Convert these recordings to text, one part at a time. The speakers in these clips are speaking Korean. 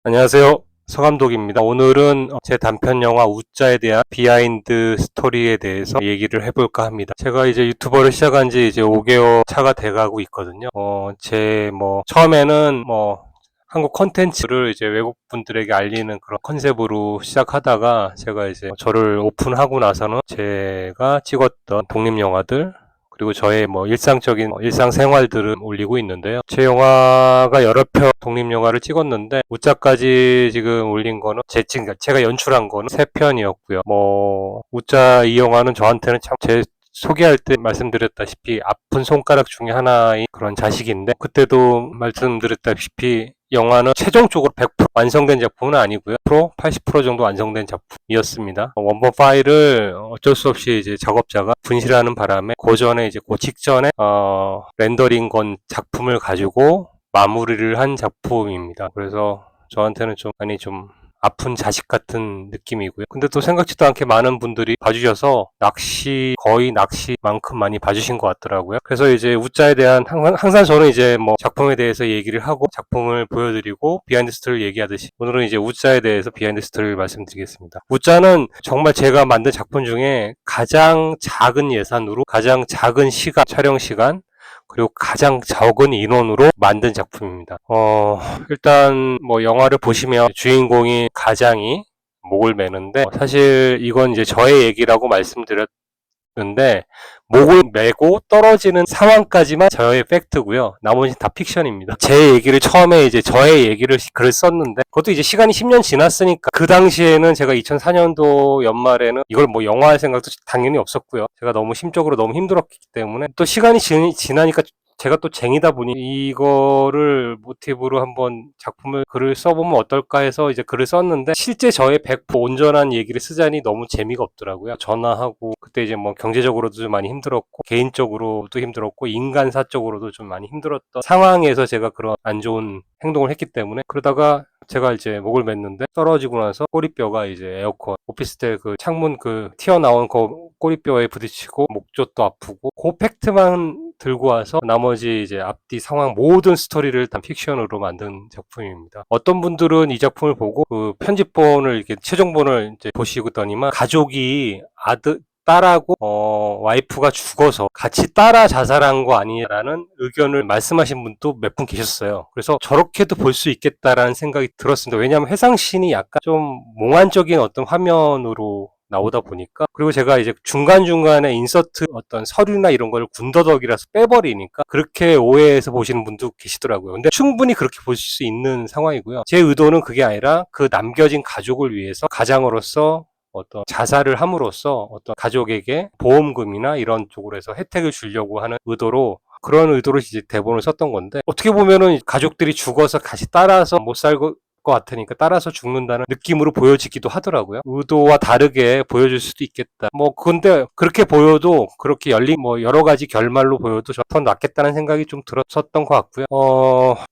안녕하세요. 서감독입니다. 오늘은 제 단편 영화 우짜에 대한 비하인드 스토리에 대해서 얘기를 해볼까 합니다. 제가 이제 유튜버를 시작한 지 이제 5개월 차가 돼가고 있거든요. 처음에는 한국 콘텐츠를 이제 외국 분들에게 알리는 그런 컨셉으로 시작하다가 제가 이제 저를 오픈하고 나서는 제가 찍었던 독립영화들 그리고 저의 일상적인 일상생활들을 올리고 있는데요. 제 영화가 여러 편 독립영화를 찍었는데 우짜까지 지금 올린 거는 제가 연출한 거는 3편이었고요. 우짜 이 영화는 저한테는 참 제 소개할 때 말씀드렸다시피 아픈 손가락 중에 하나인 그런 자식인데, 그때도 말씀드렸다시피 영화는 최종적으로 100% 완성된 작품은 아니고요. 80% 정도 완성된 작품이었습니다. 원본 파일을 어쩔 수 없이 이제 작업자가 분실하는 바람에 고전에 이제 그 직전에 렌더링 건 작품을 가지고 마무리를 한 작품입니다. 그래서 저한테는 좀 많이 좀 아픈 자식 같은 느낌이고요. 근데 또 생각지도 않게 많은 분들이 봐주셔서 거의 낚시만큼 많이 봐주신 것 같더라고요. 그래서 이제 우짜에 대한 항상 저는 이제 작품에 대해서 얘기를 하고 작품을 보여드리고 비하인드 스토리를 얘기하듯이 오늘은 이제 우짜에 대해서 비하인드 스토리를 말씀드리겠습니다. 우짜는 정말 제가 만든 작품 중에 가장 작은 예산으로 가장 작은 촬영 시간 그리고 가장 적은 인원으로 만든 작품입니다. 일단 영화를 보시면 주인공이 가장이 목을 매는데, 사실 이건 이제 저의 얘기라고 말씀드렸는데 목을 메고 떨어지는 상황까지만 저의 팩트고요. 나머지는 다 픽션입니다. 제 얘기를 처음에 이제 저의 얘기를 글을 썼는데, 그것도 이제 시간이 10년 지났으니까 그 당시에는 제가 2004년도 연말에는 이걸 영화할 생각도 당연히 없었고요. 제가 너무 심적으로 너무 힘들었기 때문에, 또 시간이 지나니까 제가 또 쟁이다 보니 이거를 모티브로 한번 글을 써보면 어떨까 해서 이제 글을 썼는데, 실제 저의 100% 온전한 얘기를 쓰자니 너무 재미가 없더라고요. 전화하고 그때 이제 경제적으로도 좀 많이 힘들었고 개인적으로도 힘들었고 인간사적으로도 좀 많이 힘들었던 상황에서 제가 그런 안 좋은 행동을 했기 때문에, 그러다가 제가 이제 목을 맸는데 떨어지고 나서 꼬리뼈가 이제 에어컨 오피스텔 그 창문 튀어나온 꼬리뼈에 부딪히고 목젖도 아프고, 그 팩트만 들고 와서 나머지 이제 앞뒤 상황 모든 스토리를 다 픽션으로 만든 작품입니다. 어떤 분들은 이 작품을 보고 그 편집본을 이렇게 최종본을 이제 보시더니만 가족이 딸하고 와이프가 죽어서 같이 딸아 자살한 거 아니냐라는 의견을 말씀하신 분도 몇 분 계셨어요. 그래서 저렇게도 볼 수 있겠다라는 생각이 들었습니다. 왜냐하면 해상씬이 약간 좀 몽환적인 어떤 화면으로 나오다 보니까, 그리고 제가 이제 중간중간에 인서트 어떤 서류나 이런 걸 군더더기라서 빼버리니까 그렇게 오해해서 보시는 분도 계시더라고요. 근데 충분히 그렇게 보실 수 있는 상황이고요. 제 의도는 그게 아니라 그 남겨진 가족을 위해서 가장으로서 어떤 자살을 함으로써 어떤 가족에게 보험금이나 이런 쪽으로 해서 혜택을 주려고 하는 그런 의도로 이제 대본을 썼던 건데, 어떻게 보면은 가족들이 죽어서 같이 따라서 못 살고 것 같으니까 따라서 죽는다는 느낌으로 보여지기도 하더라고요. 의도와 다르게 보여줄 수도 있겠다. 근데 그렇게 보여도, 그렇게 여러 가지 결말로 보여도 더 낫겠다는 생각이 좀 들었었던 것 같고요.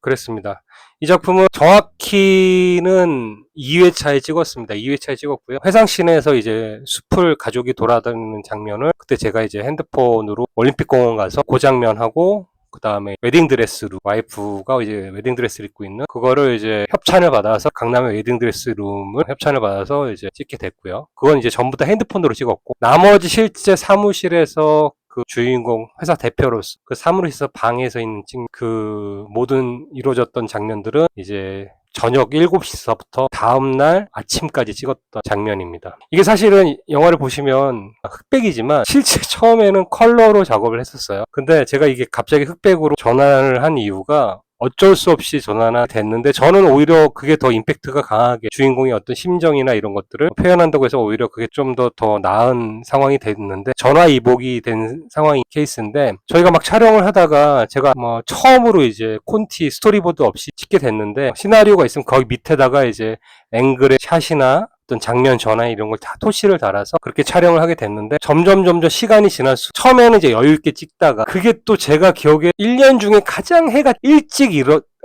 그랬습니다. 이 작품은 정확히는 2회차에 찍었습니다. 2회차에 찍었고요. 회상씬에서 이제 숲을 가족이 돌아다니는 장면을 그때 제가 이제 핸드폰으로 올림픽공원 가서 그 장면하고, 그 다음에 웨딩드레스룸, 와이프가 이제 웨딩드레스를 입고 있는 그거를 이제 협찬을 받아서 강남의 웨딩드레스룸을 협찬을 받아서 이제 찍게 됐고요. 그건 이제 전부 다 핸드폰으로 찍었고, 나머지 실제 사무실에서 그 주인공 회사 대표로서 그 사무실에서 방에서 있는 그 모든 이루어졌던 장면들은 이제 저녁 7시서부터 다음날 아침까지 찍었던 장면입니다. 이게 사실은 영화를 보시면 흑백이지만 실제 처음에는 컬러로 작업을 했었어요. 근데 제가 이게 갑자기 흑백으로 전환을 한 이유가 어쩔 수 없이 전환이 됐는데, 저는 오히려 그게 더 임팩트가 강하게 주인공의 어떤 심정이나 이런 것들을 표현한다고 해서 오히려 그게 좀 더 나은 상황이 됐는데, 전화이복이 된 상황인 케이스인데, 저희가 막 촬영을 하다가 제가 처음으로 이제 콘티 스토리보드 없이 찍게 됐는데, 시나리오가 있으면 거기 밑에다가 이제 앵글의 샷이나 어떤 장면 전환 이런 걸 다 토시를 달아서 그렇게 촬영을 하게 됐는데, 점점 시간이 지날수록 처음에는 이제 여유있게 찍다가 그게 또 제가 기억에 1년 중에 가장 해가 일찍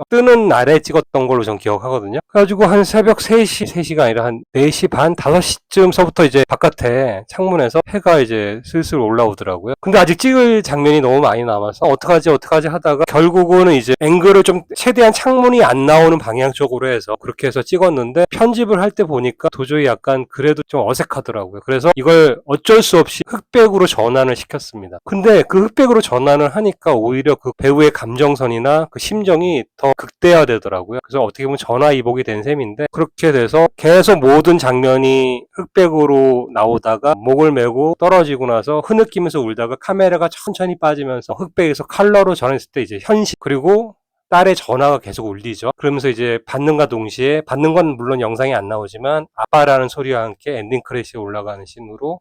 뜨는 날에 찍었던 걸로 전 기억하거든요. 그래가지고 한 새벽 3시, 3시가 아니라 한 4시 반, 5시쯤서부터 이제 바깥에 창문에서 해가 이제 슬슬 올라오더라고요. 근데 아직 찍을 장면이 너무 많이 남아서 어떡하지 하다가 결국은 이제 앵글을 좀 최대한 창문이 안 나오는 방향 쪽으로 해서 그렇게 해서 찍었는데 편집을 할 때 보니까 도저히 약간 그래도 좀 어색하더라고요. 그래서 이걸 어쩔 수 없이 흑백으로 전환을 시켰습니다. 근데 그 흑백으로 전환을 하니까 오히려 그 배우의 감정선이나 그 심정이 더 극대화되더라고요. 그래서 어떻게 보면 전화위복이 된 셈인데 그렇게 돼서 계속 모든 장면이 흑백으로 나오다가 목을 메고 떨어지고 나서 흐느끼면서 울다가 카메라가 천천히 빠지면서 흑백에서 컬러로 전환했을 때 이제 현실 그리고 딸의 전화가 계속 울리죠. 그러면서 이제 받는과 동시에 받는 건 물론 영상이 안 나오지만 아빠라는 소리와 함께 엔딩 크레딧이 올라가는 씬으로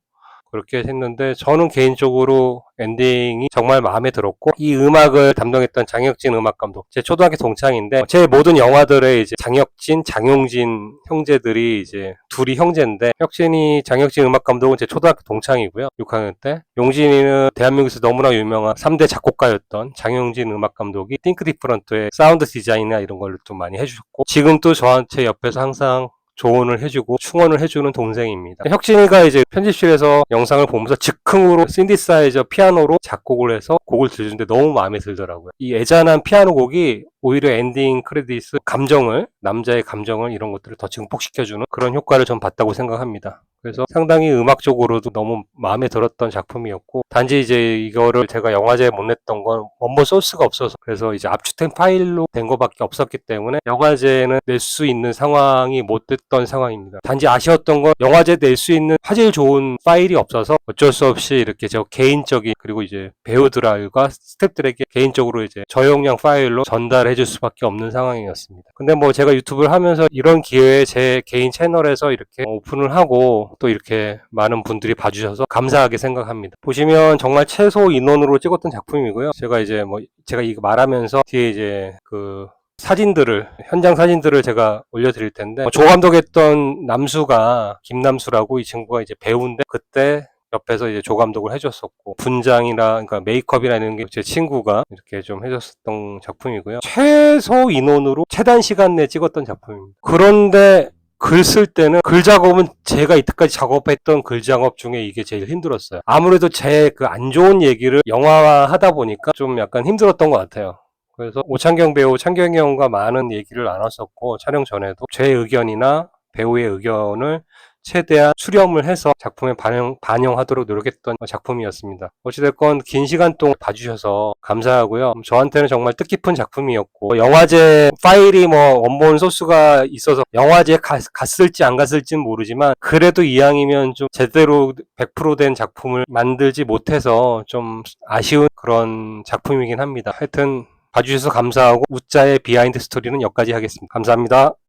그렇게 했는데 저는 개인적으로 엔딩이 정말 마음에 들었고 이 음악을 담당했던 장혁진 음악 감독 제 초등학교 동창인데 제 모든 영화들의 이제 장혁진, 장용진 형제들이 이제 둘이 형제인데 장혁진 음악 감독은 제 초등학교 동창이고요. 6학년 때 용진이는 대한민국에서 너무나 유명한 3대 작곡가였던 장용진 음악 감독이 띵크 디프런트의 사운드 디자인이나 이런 걸 좀 많이 해주셨고 지금 또 저한테 옆에서 항상 조언을 해주고 충원을 해주는 동생입니다. 혁진이가 이제 편집실에서 영상을 보면서 즉흥으로 신디사이저 피아노로 작곡을 해서 곡을 들려주는데 너무 마음에 들더라고요. 이 애잔한 피아노 곡이 오히려 엔딩 크레딧 감정을 남자의 감정을 이런 것들을 더 증폭시켜주는 그런 효과를 전 봤다고 생각합니다. 그래서 상당히 음악적으로도 너무 마음에 들었던 작품이었고 단지 이제 이거를 제가 영화제에 못 냈던 건 원본 소스가 없어서 그래서 이제 압축된 파일로 된 거밖에 없었기 때문에 영화제는 낼 수 있는 상황이 못 됐던 상황입니다. 단지 아쉬웠던 건 영화제 낼 수 있는 화질 좋은 파일이 없어서 어쩔 수 없이 이렇게 저 개인적인 그리고 이제 배우들과 스태프들에게 개인적으로 이제 저용량 파일로 전달해 줄 수밖에 없는 상황이었습니다. 근데 뭐 제가 유튜브를 하면서 이런 기회에 제 개인 채널에서 이렇게 오픈을 하고 또 이렇게 많은 분들이 봐주셔서 감사하게 생각합니다. 보시면 정말 최소 인원으로 찍었던 작품이고요. 제가 이거 말하면서 뒤에 이제 그 현장 사진들을 제가 올려드릴 텐데 조 감독 했던 김남수라고 이 친구가 이제 배우인데 그때 옆에서 이제 조 감독을 해줬었고 그러니까 메이크업이나 이런 게 제 친구가 이렇게 좀 해줬었던 작품이고요. 최소 인원으로 최단 시간 내에 찍었던 작품입니다. 그런데 글 쓸 때는 글 작업은 제가 이때까지 작업했던 글 작업 중에 이게 제일 힘들었어요. 아무래도 제 그 안 좋은 얘기를 영화화 하다 보니까 좀 약간 힘들었던 것 같아요. 그래서 오창경 배우, 창경이 형과 많은 얘기를 나눴었고 촬영 전에도 제 의견이나 배우의 의견을 최대한 수렴을 해서 작품에 반영하도록 노력했던 작품이었습니다. 어찌됐건 긴 시간 동안 봐주셔서 감사하고요. 저한테는 정말 뜻깊은 작품이었고 영화제 파일이 원본 소스가 있어서 영화제에 갔을지 안 갔을지는 모르지만 그래도 이왕이면 좀 제대로 100%된 작품을 만들지 못해서 좀 아쉬운 그런 작품이긴 합니다. 하여튼 봐주셔서 감사하고 우짜의 비하인드 스토리는 여기까지 하겠습니다. 감사합니다.